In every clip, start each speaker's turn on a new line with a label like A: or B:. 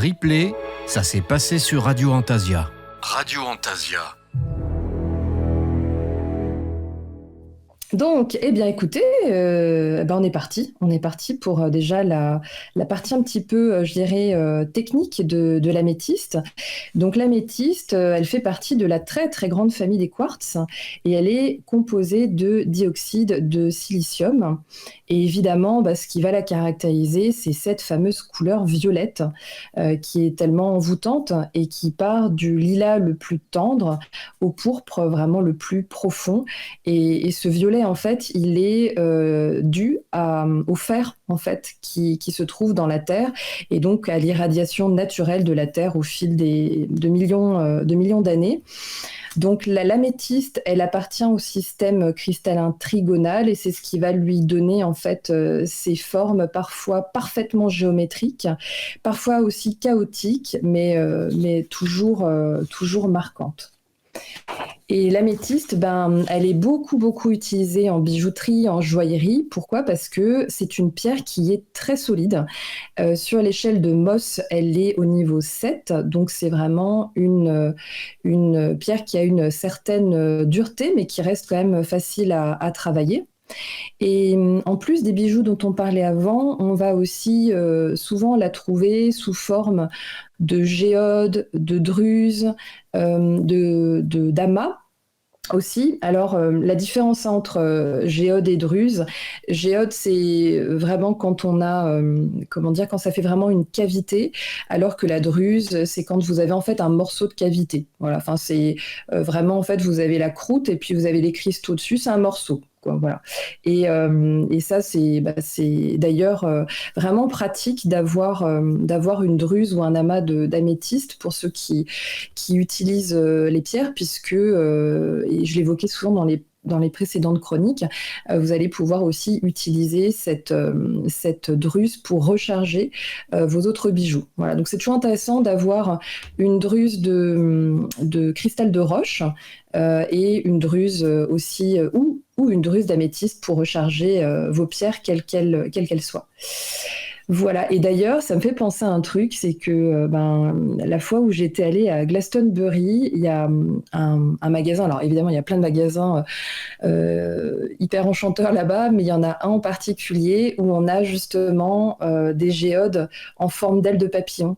A: Replay, ça s'est passé sur Radio Antasia. Radio Antasia.
B: Donc, eh bien, écoutez, on est parti. On est parti pour déjà la partie un petit peu, je dirais, technique de l'améthyste. Donc, l'améthyste, elle fait partie de la très, très grande famille des quartz et elle est composée de dioxyde de silicium. Et évidemment, ce qui va la caractériser, c'est cette fameuse couleur violette qui est tellement envoûtante et qui part du lilas le plus tendre au pourpre vraiment le plus profond. Et ce violet, en fait, il est dû au fer, en fait, qui se trouve dans la Terre, et donc à l'irradiation naturelle de la Terre au fil de millions d'années. Donc l'améthyste, elle appartient au système cristallin trigonal, et c'est ce qui va lui donner, en fait, ces formes parfois parfaitement géométriques, parfois aussi chaotiques, mais toujours marquantes. Et l'améthyste, elle est beaucoup, beaucoup utilisée en bijouterie, en joaillerie. Pourquoi ? Parce que c'est une pierre qui est très solide. Sur l'échelle de Mohs, elle est au niveau 7. Donc, c'est vraiment une pierre qui a une certaine dureté, mais qui reste quand même facile à travailler. Et en plus des bijoux dont on parlait avant, on va aussi souvent la trouver sous forme de géodes, de druse, d'amas aussi. Alors, la différence entre géode et druse, géode, c'est vraiment quand on a, quand ça fait vraiment une cavité, alors que la druse, c'est quand vous avez en fait un morceau de cavité. Voilà, enfin, c'est vraiment, en fait, vous avez la croûte et puis vous avez les cristaux dessus, c'est un morceau. Voilà. Et ça, c'est d'ailleurs vraiment pratique d'avoir une druse ou un amas d'améthyste pour ceux qui utilisent les pierres, puisque, et je l'évoquais souvent dans les précédentes chroniques, vous allez pouvoir aussi utiliser cette druse pour recharger vos autres bijoux. Voilà, donc c'est toujours intéressant d'avoir une druse de cristal de roche et une druse aussi, ou une druse d'améthyste pour recharger vos pierres, quelles qu'elles soient. Voilà, et d'ailleurs, ça me fait penser à un truc, c'est que la fois où j'étais allée à Glastonbury, il y a un magasin, alors évidemment, il y a plein de magasins hyper enchanteurs là-bas, mais il y en a un en particulier où on a justement des géodes en forme d'ailes de papillon.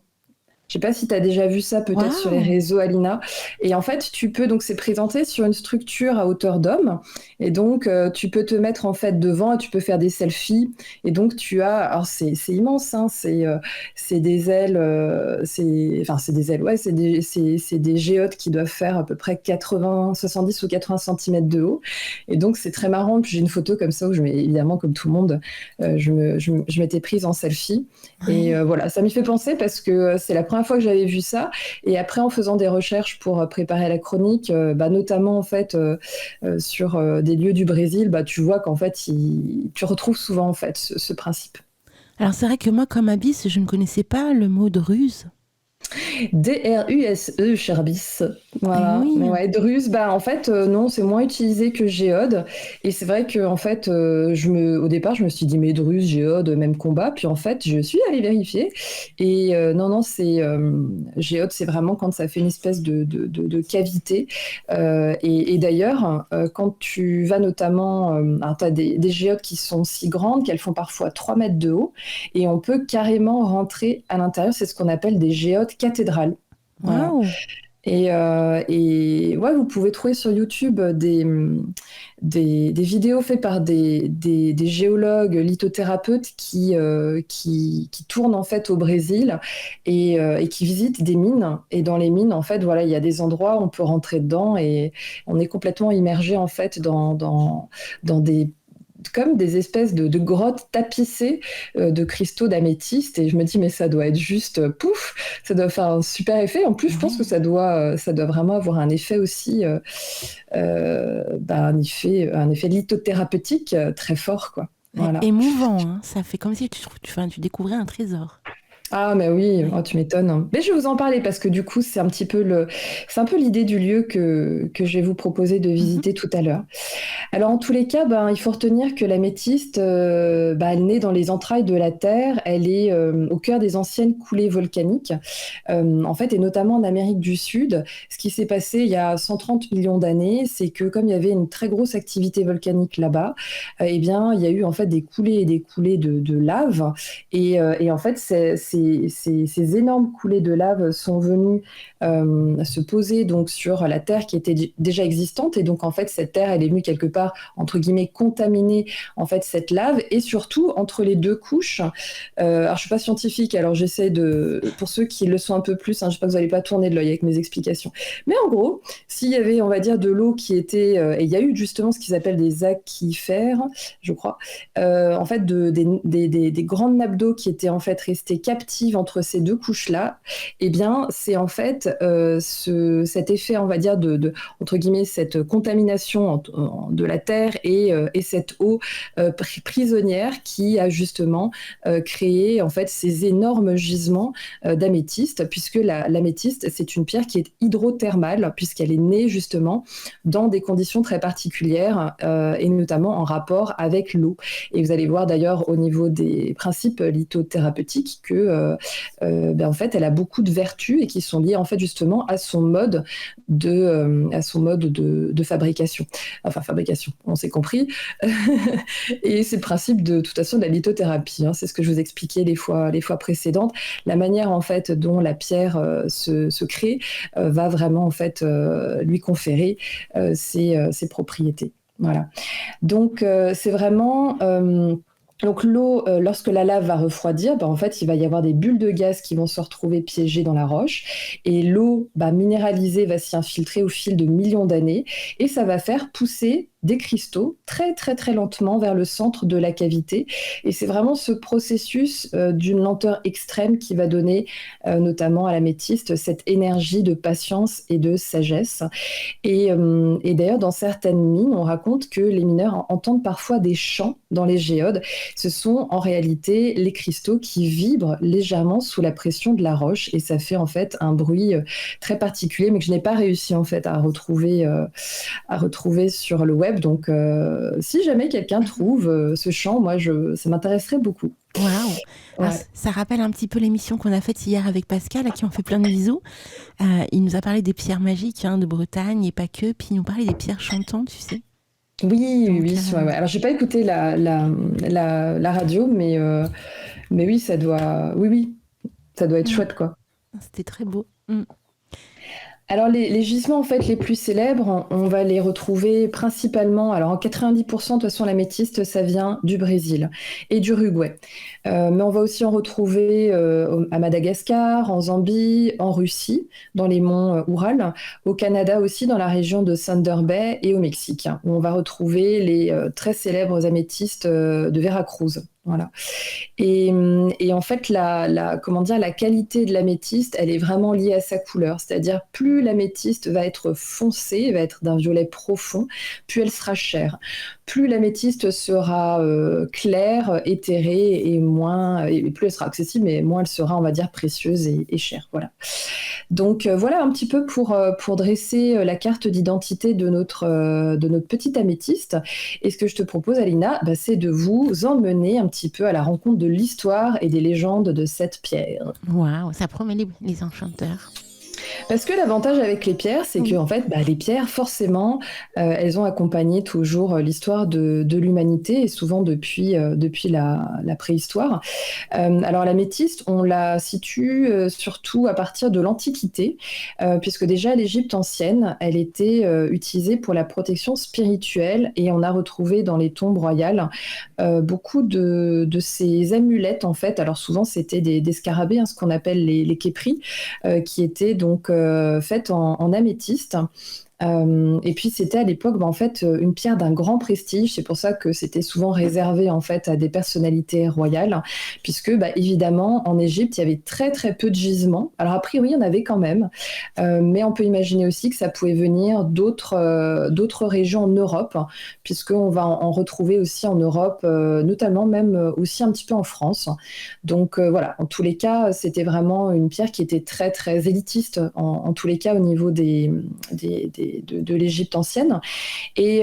B: Je sais pas si tu as déjà vu ça peut-être sur les réseaux, Alina. Et en fait, donc c'est présenté sur une structure à hauteur d'homme. Et donc, tu peux te mettre en fait devant et tu peux faire des selfies. Et donc, alors c'est immense, hein, c'est des ailes, c'est des ailes, ouais, c'est des géodes qui doivent faire à peu près 70 ou 80 cm de haut. Et donc, c'est très marrant. Puis j'ai une photo comme ça où évidemment, comme tout le monde, je m'étais prise en selfie. Et voilà, ça m'y fait penser parce que c'est la première fois que j'avais vu ça, et après en faisant des recherches pour préparer la chronique, notamment en fait sur des lieux du Brésil, tu vois qu'en fait tu retrouves souvent en fait ce principe.
C: Alors c'est vrai que moi comme abysse, je ne connaissais pas le mot de ruse.
B: D-R-U-S-E, Cherbis. Voilà.
C: Oui.
B: Ouais, druse, en fait, non, c'est moins utilisé que géode. Et c'est vrai que, en fait, au départ, je me suis dit, mais druse, géode, même combat. Puis en fait, je suis allée vérifier. Et non, c'est géode, c'est vraiment quand ça fait une espèce de cavité. Et d'ailleurs, quand tu vas notamment, alors tu as des géodes qui sont si grandes qu'elles font parfois 3 mètres de haut. Et on peut carrément rentrer à l'intérieur. C'est ce qu'on appelle des géodes cathédrale. Voilà.
C: Wow.
B: Et ouais, vous pouvez trouver sur YouTube des vidéos faites par des géologues lithothérapeutes qui tournent en fait au Brésil et qui visitent des mines. Et dans les mines, en fait, voilà, il y a des endroits où on peut rentrer dedans et on est complètement immergé en fait dans comme des espèces de grottes tapissées de cristaux d'améthyste, et je me dis mais ça doit être juste pouf, ça doit faire un super effet. En plus, je pense que ça doit vraiment avoir un effet aussi, un effet lithothérapeutique très fort, quoi. Voilà.
C: Émouvant, hein. Ça fait comme si tu découvrais un trésor.
B: Ah, mais oui, oh, tu m'étonnes. Mais je vais vous en parler parce que du coup, c'est un peu l'idée du lieu que je vais vous proposer de
C: Mhm.
B: visiter tout à l'heure. Alors, en tous les cas, ben, il faut retenir que l'améthyste, ben, elle naît dans les entrailles de la Terre. Elle est au cœur des anciennes coulées volcaniques, en fait, et notamment en Amérique du Sud. Ce qui s'est passé il y a 130 millions d'années, c'est que comme il y avait une très grosse activité volcanique là-bas, eh bien, il y a eu en fait des coulées et des coulées de lave. Et en fait, ces énormes coulées de lave sont venues se poser donc sur la Terre qui était déjà existante. Et donc, en fait, cette Terre, elle est venue quelque part, entre guillemets, contaminer en fait cette lave. Et surtout, entre les deux couches, alors je suis pas scientifique, alors j'essaie pour ceux qui le sont un peu plus, hein, je sais pas que vous n'allez pas tourner de l'œil avec mes explications. Mais en gros, s'il y avait, on va dire, de l'eau qui était, et il y a eu justement ce qu'ils appellent des aquifères, je crois, en fait, des grandes nappes d'eau qui étaient en fait restées captives entre ces deux couches-là, eh bien, c'est en fait cet effet, on va dire, entre guillemets, cette contamination de la terre et cette eau prisonnière qui a justement créé en fait ces énormes gisements d'améthyste, puisque l'améthyste, c'est une pierre qui est hydrothermale, puisqu'elle est née justement dans des conditions très particulières et notamment en rapport avec l'eau. Et vous allez voir d'ailleurs au niveau des principes lithothérapeutiques que ben, en fait, elle a beaucoup de vertus et qui sont liées en fait justement à son mode de fabrication. Enfin, fabrication, on s'est compris. Et c'est le principe de toute façon de la lithothérapie, hein. C'est ce que je vous expliquais les fois précédentes. La manière en fait dont la pierre se crée va vraiment en fait lui conférer ses propriétés. Voilà. Donc c'est vraiment donc l'eau, lorsque la lave va refroidir, bah, en fait, il va y avoir des bulles de gaz qui vont se retrouver piégées dans la roche et l'eau bah, minéralisée va s'y infiltrer au fil de millions d'années et ça va faire pousser des cristaux très très très lentement vers le centre de la cavité. Et c'est vraiment ce processus d'une lenteur extrême qui va donner notamment à l'améthyste cette énergie de patience et de sagesse. Et d'ailleurs, dans certaines mines, on raconte que les mineurs entendent parfois des chants dans les géodes. Ce sont en réalité les cristaux qui vibrent légèrement sous la pression de la roche et ça fait en fait un bruit très particulier, mais que je n'ai pas réussi en fait à retrouver sur le web. Donc, si jamais quelqu'un trouve ce chant, ça m'intéresserait beaucoup.
C: Waouh! Alors,
B: Ouais.
C: ça rappelle un petit peu l'émission qu'on a faite hier avec Pascal, à qui on fait plein de bisous. Il nous a parlé des pierres magiques de Bretagne et pas que, puis il nous parlait des pierres chantantes, tu sais.
B: Oui, oui,
C: Donc,
B: oui. Ouais, ouais. Alors, j'ai pas écouté la radio, mais oui, oui, ça doit être
C: mm,
B: chouette, quoi.
C: c'était très beau. Mm.
B: Alors les gisements en fait les plus célèbres, on va les retrouver principalement, alors en 90% de toute façon l'améthyste ça vient du Brésil et du Uruguay. Mais on va aussi en retrouver à Madagascar, en Zambie, en Russie, dans les monts Oural, au Canada aussi dans la région de Thunder Bay et au Mexique, hein, où on va retrouver les très célèbres améthystes de Veracruz. Voilà. Et en fait, comment dire, la qualité de l'améthyste, elle est vraiment liée à sa couleur. C'est-à-dire, plus l'améthyste va être foncée, va être d'un violet profond, plus elle sera chère. Plus l'améthyste sera claire, éthérée et plus elle sera accessible, mais moins elle sera, on va dire, précieuse et chère. Voilà. Donc voilà un petit peu pour dresser la carte d'identité de notre petite améthyste. Et ce que je te propose, Alina, bah, c'est de vous emmener un petit peu à la rencontre de l'histoire et des légendes de cette pierre.
C: Waouh, ça promet les enchanteurs.
B: Parce que l'avantage avec les pierres, c'est que
C: Oui.
B: en fait, bah, les pierres, forcément, elles ont accompagné toujours l'histoire de l'humanité et souvent depuis la préhistoire. Alors l'améthyste, on la situe surtout à partir de l'Antiquité, puisque déjà l'Égypte ancienne, elle était utilisée pour la protection spirituelle et on a retrouvé dans les tombes royales beaucoup de ces amulettes en fait. Alors souvent c'était des scarabées, hein, ce qu'on appelle les képris, qui étaient donc faites en améthyste. Et puis c'était à l'époque, en fait, une pierre d'un grand prestige. C'est pour ça que c'était souvent réservé en fait à des personnalités royales, puisque évidemment en Égypte il y avait très très peu de gisements. Alors a priori il y en avait quand même, mais on peut imaginer aussi que ça pouvait venir d'autres régions en Europe, puisqu'on va en retrouver aussi en Europe, notamment même aussi un petit peu en France. Donc voilà, en tous les cas, c'était vraiment une pierre qui était très très élitiste en tous les cas au niveau de l'Égypte ancienne. Et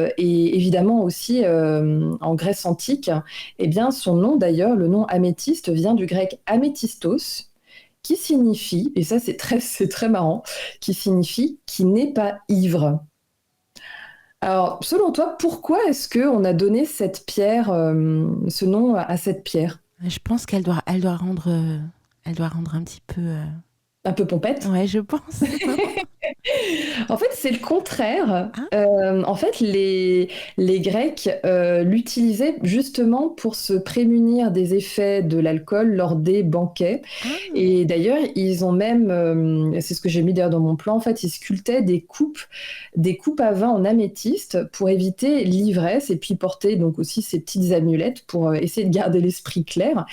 B: évidemment aussi en Grèce antique, eh bien son nom d'ailleurs, le nom améthyste vient du grec amethystos, qui signifie, et ça c'est très marrant, qui signifie qui n'est pas ivre. Alors, selon toi, pourquoi est-ce qu'on a donné cette pierre, ce nom à cette pierre?
C: Je pense elle doit rendre un petit peu.
B: Un peu pompette?
C: Ouais, je pense.
B: En fait, c'est le contraire.
C: Ah,
B: En fait, les Grecs l'utilisaient justement pour se prémunir des effets de l'alcool lors des banquets.
C: ah,
B: Et d'ailleurs, ils ont même, c'est ce que j'ai mis d'ailleurs dans mon plan, en fait, ils sculptaient des coupes à vin en améthyste pour éviter l'ivresse et puis porter donc aussi ces petites amulettes pour essayer de garder l'esprit clair.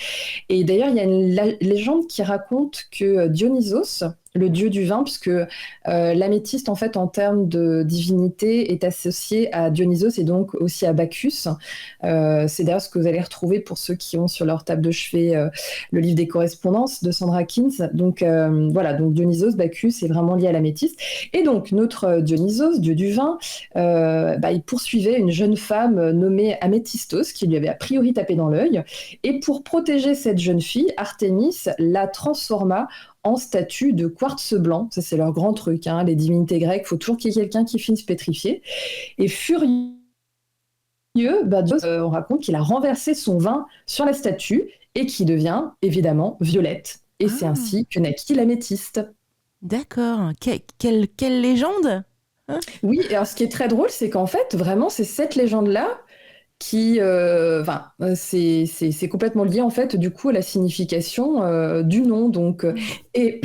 B: Et d'ailleurs, il y a une légende qui raconte que Dionysos, le dieu du vin, puisque l'améthyste, en fait, en termes de divinité, est associé à Dionysos et donc aussi à Bacchus. C'est d'ailleurs ce que vous allez retrouver pour ceux qui ont sur leur table de chevet le livre des correspondances de Sandra Kins. Donc voilà, donc Dionysos, Bacchus est vraiment lié à l'améthyste. Et donc notre Dionysos, dieu du vin, il poursuivait une jeune femme nommée Améthystos qui lui avait a priori tapé dans l'œil. Et pour protéger cette jeune fille, Artémis la transforma en statue de quartz blanc. Ça, c'est leur grand truc, hein. Les divinités grecques, il faut toujours qu'il y ait quelqu'un qui finisse pétrifié. Et furieux, Dionysos, on raconte qu'il a renversé son vin sur la statue et qui devient évidemment violette. Et c'est
C: ah,
B: ainsi que naquit l'améthyste.
C: d'accord. Quelle légende? Hein.
B: Oui, et alors ce qui est très drôle, c'est qu'en fait, vraiment, c'est cette légende-là qui, c'est complètement lié en fait, du coup, à la signification du nom. Donc, et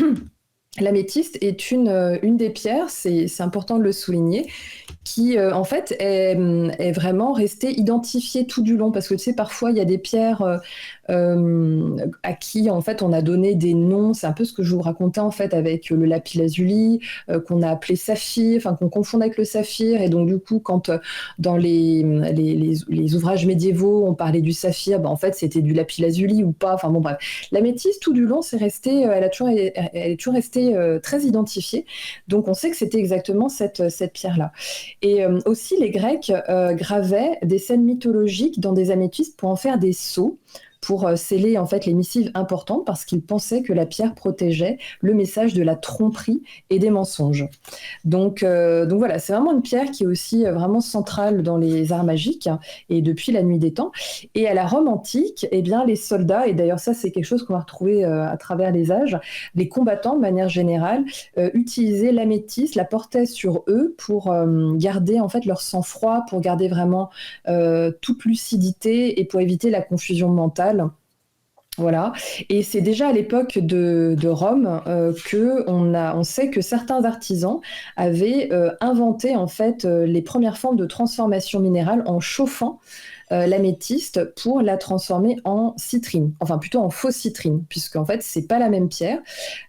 B: l'améthyste est une des pierres, c'est important de le souligner, qui en fait est vraiment restée identifiée tout du long parce que tu sais parfois il y a des pierres à qui en fait on a donné des noms, c'est un peu ce que je vous racontais en fait avec le lapis-lazuli qu'on a appelé saphir, enfin qu'on confond avec le saphir et donc du coup quand dans les ouvrages médiévaux on parlait du saphir, en fait c'était du lapis-lazuli ou pas, enfin bon bref, l'améthyste tout du long c'est resté, elle est toujours restée très identifiée, donc on sait que c'était exactement cette pierre-là. Et aussi, les Grecs gravaient des scènes mythologiques dans des améthystes pour en faire des sceaux, pour sceller en fait les missives importantes parce qu'ils pensaient que la pierre protégeait le message de la tromperie et des mensonges. Donc voilà, c'est vraiment une pierre qui est aussi vraiment centrale dans les arts magiques et depuis la nuit des temps. Et à la Rome antique, eh bien, les soldats, et d'ailleurs ça c'est quelque chose qu'on va retrouver à travers les âges, les combattants de manière générale utilisaient l'améthyste, la portaient sur eux pour garder en fait leur sang-froid, pour garder vraiment toute lucidité et pour éviter la confusion mentale. Voilà, et c'est déjà à l'époque de Rome que on sait que certains artisans avaient inventé en fait les premières formes de transformation minérale en chauffant l'améthyste pour la transformer en citrine, enfin plutôt en fausse citrine, puisqu'en fait c'est pas la même pierre.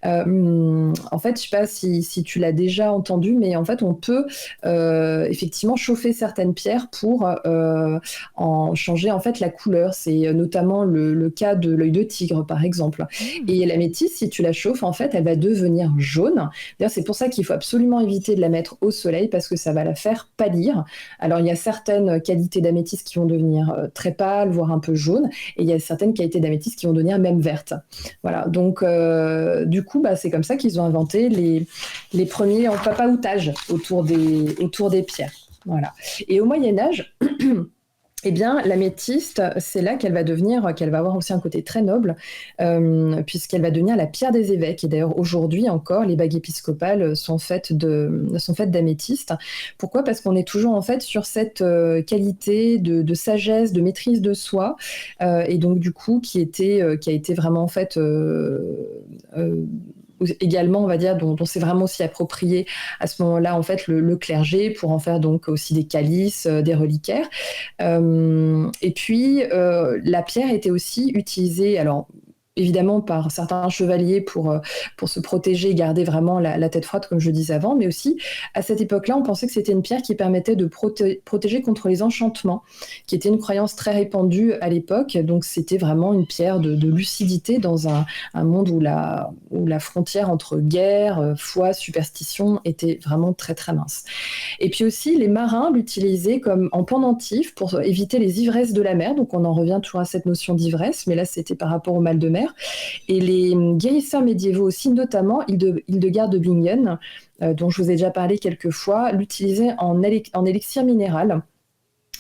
B: En fait, je sais pas si tu l'as déjà entendu, mais en fait on peut effectivement chauffer certaines pierres pour en changer en fait la couleur. C'est notamment le cas de l'œil de tigre par exemple.
C: Hmm.
B: Et l'améthyste, si tu la chauffes, en fait, elle va devenir jaune. D'ailleurs, c'est pour ça qu'il faut absolument éviter de la mettre au soleil parce que ça va la faire pâlir. Alors, il y a certaines qualités d'améthyste qui vont devenir très pâles, voire un peu jaunes, et il y a certaines qualités d'améthyste qui vont devenir même vertes. Voilà. Donc, du coup, c'est comme ça qu'ils ont inventé les premiers empapaoutages autour des pierres. Voilà. Et au Moyen Âge, eh bien, l'améthyste, c'est là qu'elle va avoir aussi un côté très noble, puisqu'elle va devenir la pierre des évêques. Et d'ailleurs, aujourd'hui encore, les bagues épiscopales sont faites d'améthyste. Pourquoi? Parce qu'on est toujours en fait sur cette qualité de sagesse, de maîtrise de soi, et donc du coup, qui a été vraiment en fait également, on va dire, dont s'est vraiment aussi approprié à ce moment-là, en fait, le clergé pour en faire donc aussi des calices, des reliquaires. Et puis, la pierre était aussi utilisée, alors évidemment par certains chevaliers pour se protéger et garder vraiment la tête froide, comme je le disais avant, mais aussi à cette époque-là, on pensait que c'était une pierre qui permettait de protéger contre les enchantements, qui était une croyance très répandue à l'époque. Donc c'était vraiment une pierre de lucidité dans un monde où la frontière entre guerre, foi, superstition était vraiment très très mince. Et puis aussi, les marins l'utilisaient comme en pendentif pour éviter les ivresses de la mer. Donc on en revient toujours à cette notion d'ivresse, mais là c'était par rapport au mal de mer. Et les guérisseurs médiévaux aussi, notamment Hildegard de Bingen, dont je vous ai déjà parlé quelques fois, l'utilisaient en élixir minéral.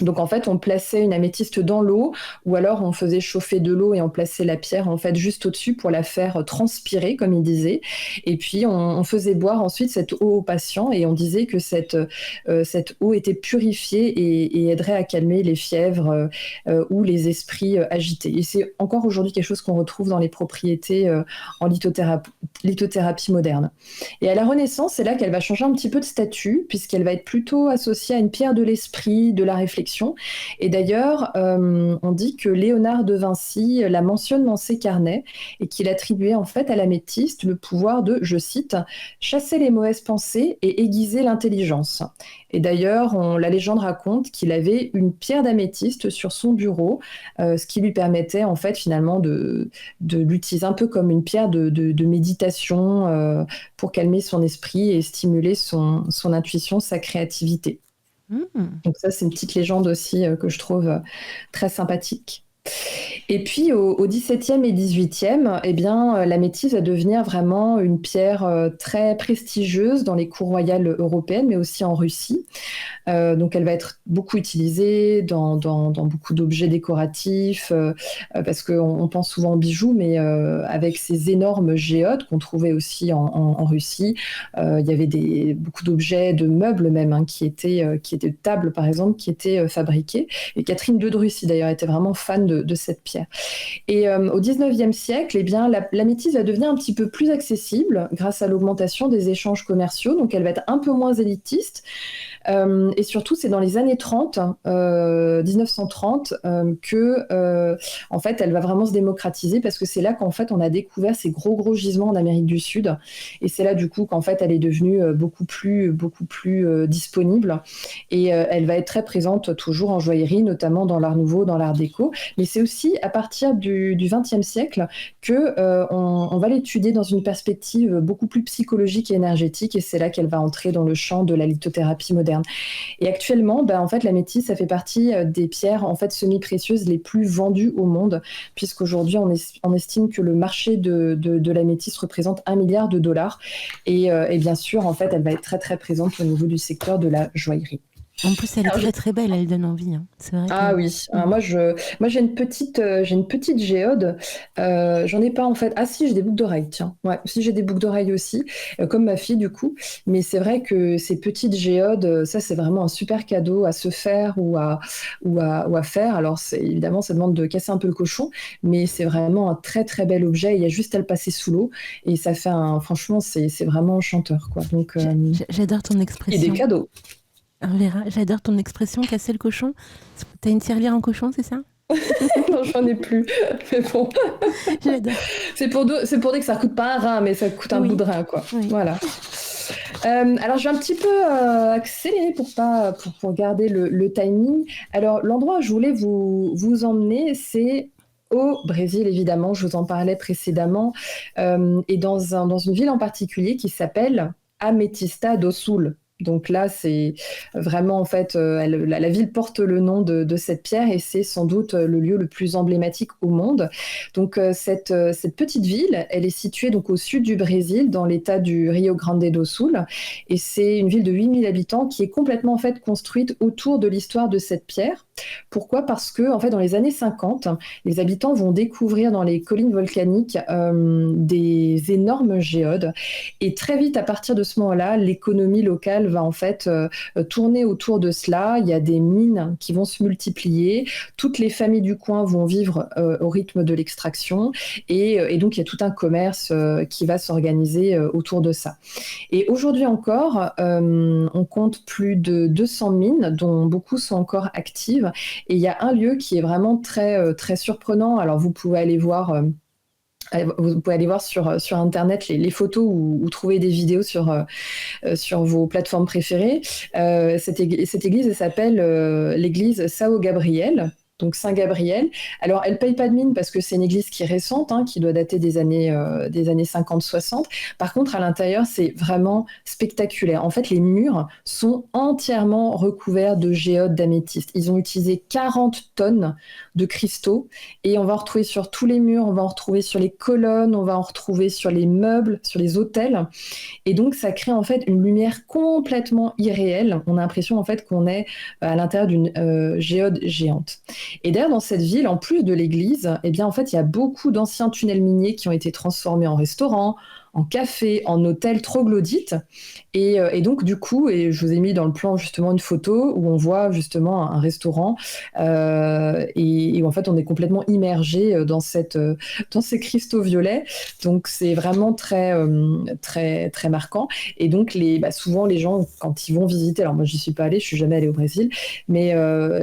B: Donc en fait, on plaçait une améthyste dans l'eau, ou alors on faisait chauffer de l'eau et on plaçait la pierre en fait juste au-dessus pour la faire transpirer, comme il disait. Et puis on faisait boire ensuite cette eau aux patients et on disait que cette eau était purifiée et aiderait à calmer les fièvres ou les esprits agités. Et c'est encore aujourd'hui quelque chose qu'on retrouve dans les propriétés en lithothérapie moderne. Et à la Renaissance, c'est là qu'elle va changer un petit peu de statut, puisqu'elle va être plutôt associée à une pierre de l'esprit, de la réflexion. Et d'ailleurs, on dit que Léonard de Vinci la mentionne dans ses carnets et qu'il attribuait en fait à l'améthyste le pouvoir de, je cite, chasser les mauvaises pensées et aiguiser l'intelligence. Et d'ailleurs, la légende raconte qu'il avait une pierre d'améthyste sur son bureau, ce qui lui permettait en fait finalement de l'utiliser un peu comme une pierre de méditation pour calmer son esprit et stimuler son intuition, sa créativité. Donc ça, c'est une petite légende aussi que je trouve très sympathique. Et puis au XVIIe et XVIIIe, eh bien, l'améthyste va devenir vraiment une pierre très prestigieuse dans les cours royales européennes, mais aussi en Russie. Donc elle va être beaucoup utilisée dans beaucoup d'objets décoratifs, parce qu'on pense souvent aux bijoux, mais avec ces énormes géodes qu'on trouvait aussi en Russie, il y avait beaucoup d'objets, de meubles même, qui étaient de tables par exemple, qui étaient fabriqués. Et Catherine II de Russie d'ailleurs était vraiment fan de cette pierre. Et au XIXe siècle, eh bien, l'améthyste va devenir un petit peu plus accessible grâce à l'augmentation des échanges commerciaux, donc elle va être un peu moins élitiste. Et surtout, c'est dans les années 30, 1930, que en fait, elle va vraiment se démocratiser parce que c'est là qu'en fait, on a découvert ces gros gisements en Amérique du Sud. Et c'est là, du coup, qu'en fait, elle est devenue beaucoup plus disponible. Et elle va être très présente toujours en joaillerie, notamment dans l'art nouveau, dans l'art déco. Mais c'est aussi à partir du XXe siècle que on va l'étudier dans une perspective beaucoup plus psychologique et énergétique. Et c'est là qu'elle va entrer dans le champ de la lithothérapie moderne. Et actuellement, en fait, l'améthyste, ça fait partie des pierres en fait semi-précieuses les plus vendues au monde, puisqu'aujourd'hui, on estime que le marché de l'améthyste représente $1 milliard. Et bien sûr, en fait, elle va être très très présente au niveau du secteur de la joaillerie.
C: En plus, elle est très très belle, elle donne envie. Hein. C'est vrai
B: Ah oui, alors moi j'ai une petite géode. J'en ai pas en fait. Ah si, j'ai des boucles d'oreilles, tiens. Ouais, si j'ai des boucles d'oreilles aussi, comme ma fille du coup. Mais c'est vrai que ces petites géodes, ça c'est vraiment un super cadeau à se faire ou à faire. Alors évidemment, ça demande de casser un peu le cochon, mais c'est vraiment un très très bel objet. Il y a juste à le passer sous l'eau et ça fait franchement, c'est vraiment enchanteur quoi. Donc
C: j'adore ton expression.
B: Et des cadeaux.
C: On verra. J'adore ton expression, casser le cochon. T'as une tirelire en cochon, c'est ça?
B: Non, j'en ai plus. Mais bon.
C: J'adore.
B: C'est pour dire que ça coûte pas un rein, mais ça coûte un bout de rein, quoi. Oui. Voilà. Alors, je vais un petit peu accélérer pour garder le timing. Alors, l'endroit où je voulais vous emmener, c'est au Brésil, évidemment. Je vous en parlais précédemment. Et dans une ville en particulier qui s'appelle Ametista do Sul. Donc là, c'est vraiment, en fait, la ville porte le nom de cette pierre et c'est sans doute le lieu le plus emblématique au monde. Donc cette petite ville, elle est située donc au sud du Brésil, dans l'état du Rio Grande do Sul. Et c'est une ville de 8000 habitants qui est complètement, en fait, construite autour de l'histoire de cette pierre. Pourquoi ? Parce que, en fait, dans les années 50, les habitants vont découvrir dans les collines volcaniques des énormes géodes. Et très vite, à partir de ce moment-là, l'économie locale va en fait tourner autour de cela. Il y a des mines qui vont se multiplier. Toutes les familles du coin vont vivre au rythme de l'extraction. Et donc, il y a tout un commerce qui va s'organiser autour de ça. Et aujourd'hui encore, on compte plus de 200 mines, dont beaucoup sont encore actives. Et il y a un lieu qui est vraiment très, très surprenant. Alors, vous pouvez aller voir sur Internet les photos ou trouver des vidéos sur vos plateformes préférées. Cette église, elle s'appelle l'église São Gabriel. Donc Saint-Gabriel. Alors, elle ne paye pas de mine parce que c'est une église qui est récente, qui doit dater des années 50-60. Par contre, à l'intérieur, c'est vraiment spectaculaire. En fait, les murs sont entièrement recouverts de géodes d'améthyste. Ils ont utilisé 40 tonnes de cristaux et on va en retrouver sur tous les murs, on va en retrouver sur les colonnes, on va en retrouver sur les meubles, sur les autels. Et donc, ça crée en fait une lumière complètement irréelle. On a l'impression en fait qu'on est à l'intérieur d'une géode géante. Et d'ailleurs, dans cette ville, en plus de l'église, eh bien, en fait, il y a beaucoup d'anciens tunnels miniers qui ont été transformés en restaurants, en café, en hôtel troglodyte. Et donc, du coup, et je vous ai mis dans le plan justement une photo où on voit justement un restaurant et où en fait, on est complètement immergé dans ces cristaux violets. Donc, c'est vraiment très, très, très marquant. Et donc, souvent, les gens, quand ils vont visiter, alors moi, j'y suis pas allée, je suis jamais allée au Brésil, mais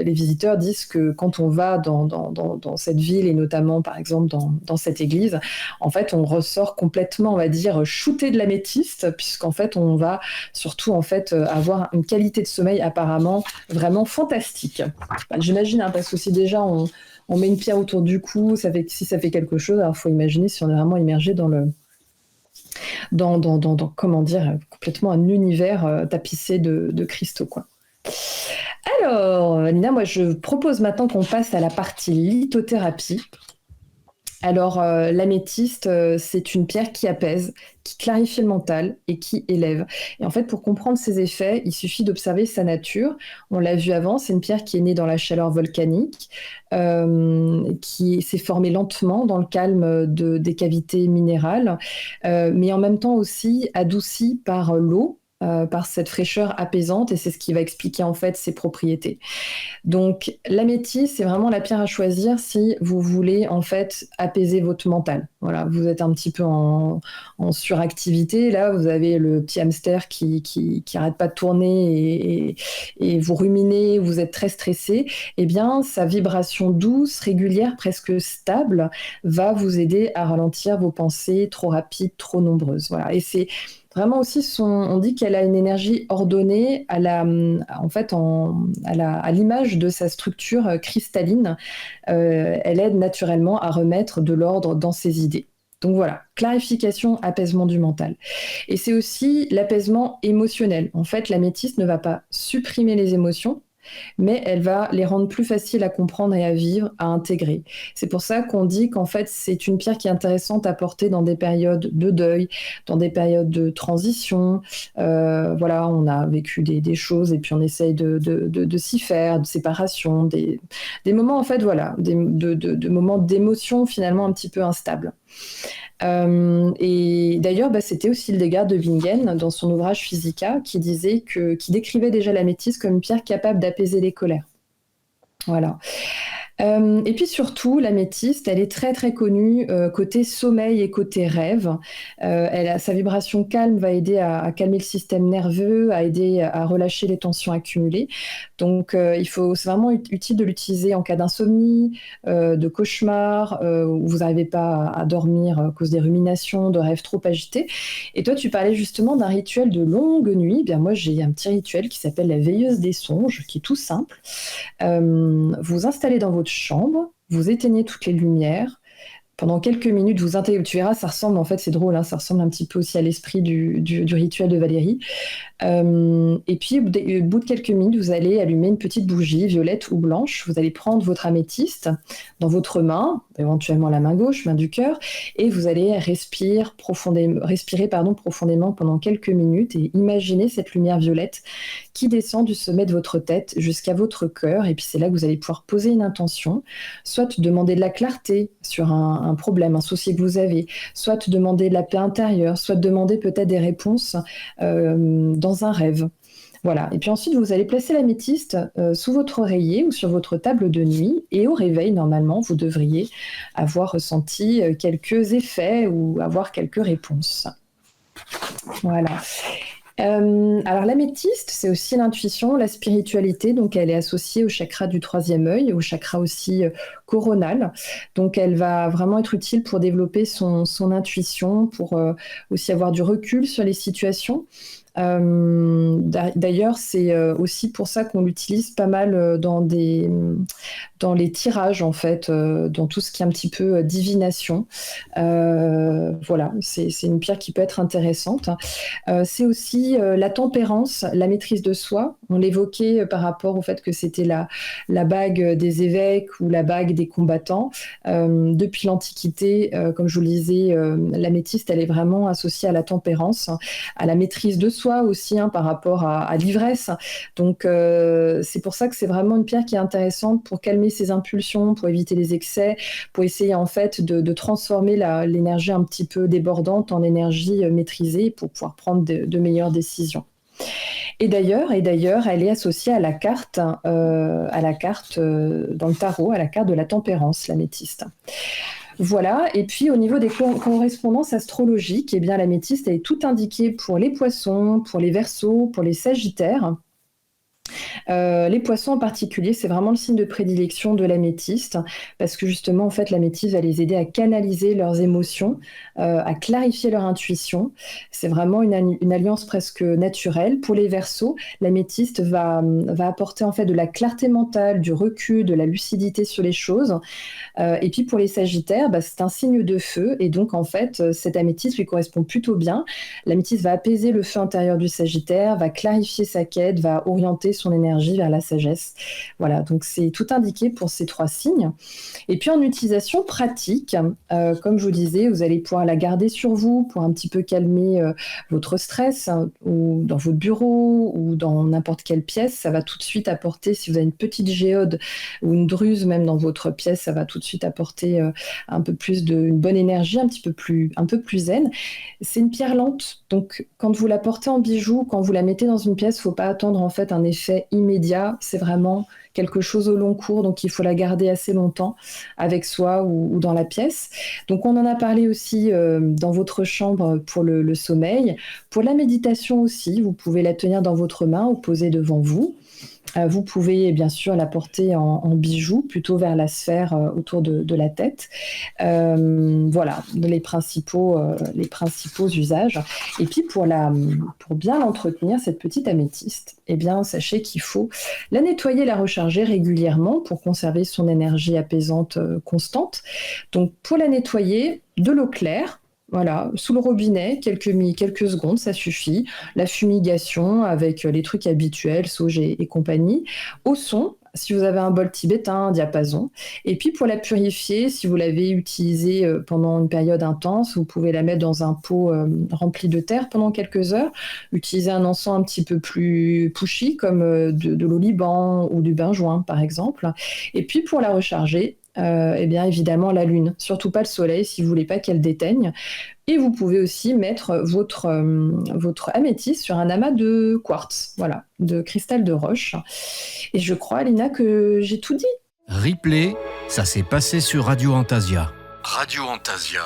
B: les visiteurs disent que quand on va dans cette ville et notamment, par exemple, dans cette église, en fait, on ressort complètement, on va dire, shooté de l'améthyste, puisqu'en fait, on va surtout en fait avoir une qualité de sommeil apparemment vraiment fantastique. J'imagine, parce que si déjà on met une pierre autour du cou, si ça fait quelque chose, alors il faut imaginer si on est vraiment immergé dans comment dire, complètement un univers tapissé de cristaux, quoi. Alors, Nina, moi je propose maintenant qu'on passe à la partie lithothérapie. Alors, l'améthyste, c'est une pierre qui apaise, qui clarifie le mental et qui élève. Et en fait, pour comprendre ses effets, il suffit d'observer sa nature. On l'a vu avant, c'est une pierre qui est née dans la chaleur volcanique, qui s'est formée lentement dans le calme des cavités minérales, mais en même temps aussi adoucie par l'eau, par cette fraîcheur apaisante, et c'est ce qui va expliquer en fait ses propriétés. Donc l'améthyste, c'est vraiment la pierre à choisir si vous voulez en fait apaiser votre mental. Voilà, vous êtes un petit peu en suractivité, là vous avez le petit hamster qui arrête pas de tourner et vous ruminez, vous êtes très stressé. Eh bien, sa vibration douce, régulière, presque stable, va vous aider à ralentir vos pensées trop rapides, trop nombreuses. Voilà, et c'est vraiment aussi, on dit qu'elle a une énergie ordonnée à l'image de sa structure cristalline. Elle aide naturellement à remettre de l'ordre dans ses idées. Donc voilà, clarification, apaisement du mental. Et c'est aussi l'apaisement émotionnel. En fait, l'améthyste ne va pas supprimer les émotions, mais elle va les rendre plus faciles à comprendre et à vivre, à intégrer. C'est pour ça qu'on dit qu'en fait, c'est une pierre qui est intéressante à porter dans des périodes de deuil, dans des périodes de transition. Voilà, on a vécu des choses et puis on essaye de s'y faire, de séparation, des moments, en fait, voilà, de moments d'émotion finalement un petit peu instables. Et d'ailleurs, c'était aussi le dégât de Wingen dans son ouvrage Physica qui décrivait déjà l'améthyste comme une pierre capable d'apaiser les colères. Voilà. Et puis surtout, l'améthyste, elle est très très connue côté sommeil et côté rêve. Sa vibration calme va aider à calmer le système nerveux, à aider à relâcher les tensions accumulées. Donc c'est vraiment utile de l'utiliser en cas d'insomnie, de cauchemar, où vous n'arrivez pas à dormir à cause des ruminations, de rêves trop agités. Et toi, tu parlais justement d'un rituel de longue nuit. Bien, moi, j'ai un petit rituel qui s'appelle la veilleuse des songes, qui est tout simple. Vous installez dans votre chambre, vous éteignez toutes les lumières. Pendant quelques minutes, tu verras, ça ressemble, en fait, c'est drôle, ça ressemble un petit peu aussi à l'esprit du rituel de Valérie. Et puis, au bout de quelques minutes, vous allez allumer une petite bougie violette ou blanche. Vous allez prendre votre améthyste dans votre main, éventuellement la main gauche, main du cœur, et vous allez respirer profondément pendant quelques minutes et imaginer cette lumière violette qui descend du sommet de votre tête jusqu'à votre cœur. Et puis, c'est là que vous allez pouvoir poser une intention, soit demander de la clarté sur un problème, un souci que vous avez, soit demander de la paix intérieure, soit demander peut-être des réponses dans un rêve. Voilà. Et puis ensuite, vous allez placer l'améthyste sous votre oreiller ou sur votre table de nuit. Et au réveil, normalement, vous devriez avoir ressenti quelques effets ou avoir quelques réponses. Voilà. Alors l'améthyste, c'est aussi l'intuition, la spiritualité, donc elle est associée au chakra du troisième œil, au chakra aussi coronal. Donc elle va vraiment être utile pour développer son intuition, pour aussi avoir du recul sur les situations. D'ailleurs, c'est aussi pour ça qu'on l'utilise pas mal dans les tirages, en fait, dans tout ce qui est un petit peu divination. Voilà, c'est une pierre qui peut être intéressante. C'est aussi la tempérance, la maîtrise de soi. On l'évoquait par rapport au fait que c'était la bague des évêques ou la bague des combattants. Depuis l'Antiquité, comme je vous le disais, l'améthyste, elle est vraiment associée à la tempérance, à la maîtrise de soi aussi, par rapport à l'ivresse. Donc, c'est pour ça que c'est vraiment une pierre qui est intéressante pour calmer ses impulsions, pour éviter les excès, pour essayer en fait de transformer l'énergie un petit peu débordante en énergie maîtrisée pour pouvoir prendre de meilleures décisions. Et d'ailleurs, elle est associée à la carte dans le tarot, à la carte de la tempérance, l'améthyste. Voilà, et puis au niveau des correspondances astrologiques, eh bien l'améthyste est tout indiqué pour les poissons, pour les verseaux, pour les sagittaires. Les poissons en particulier, c'est vraiment le signe de prédilection de l'améthyste, parce que justement, en fait, l'améthyste va les aider à canaliser leurs émotions, à clarifier leur intuition. C'est vraiment une alliance presque naturelle. Pour les Verseaux, l'améthyste va apporter en fait de la clarté mentale, du recul, de la lucidité sur les choses. Et puis pour les Sagittaires, c'est un signe de feu, et donc en fait, cet améthyste lui correspond plutôt bien. L'améthyste va apaiser le feu intérieur du Sagittaire, va clarifier sa quête, va orienter son énergie vers la sagesse. Voilà, donc c'est tout indiqué pour ces 3 signes. Et puis en utilisation pratique, comme je vous disais, vous allez pouvoir la garder sur vous pour un petit peu calmer votre stress, ou dans votre bureau, ou dans n'importe quelle pièce. Ça va tout de suite apporter, si vous avez une petite géode ou une druse même dans votre pièce, ça va tout de suite apporter un peu plus une bonne énergie, un peu plus zen. C'est une pierre lente, donc quand vous la portez en bijou, quand vous la mettez dans une pièce, il ne faut pas attendre en fait un effet immédiat. C'est vraiment quelque chose au long cours, donc il faut la garder assez longtemps avec soi ou dans la pièce. Donc on en a parlé aussi dans votre chambre pour le sommeil. Pour la méditation aussi, vous pouvez la tenir dans votre main ou poser devant vous. Vous pouvez bien sûr la porter en bijou, plutôt vers la sphère autour de la tête. Voilà, les principaux usages. Et puis pour bien l'entretenir, cette petite améthyste, eh bien, sachez qu'il faut la nettoyer, la recharger régulièrement pour conserver son énergie apaisante constante. Donc pour la nettoyer, de l'eau claire. Voilà, sous le robinet, quelques secondes, ça suffit. La fumigation avec les trucs habituels, sauge et compagnie. Au son, si vous avez un bol tibétain, un diapason. Et puis pour la purifier, si vous l'avez utilisée pendant une période intense, vous pouvez la mettre dans un pot rempli de terre pendant quelques heures. Utilisez un encens un petit peu plus pushy, comme de l'oliban ou du benjoin, par exemple. Et puis pour la recharger, eh bien évidemment la lune, surtout pas le soleil si vous voulez pas qu'elle déteigne. Et vous pouvez aussi mettre votre améthyste sur un amas de quartz, voilà, de cristal de roche. Et je crois, Alina, que j'ai tout dit.
A: Replay, ça s'est passé sur Radio Antasia. Radio Antasia.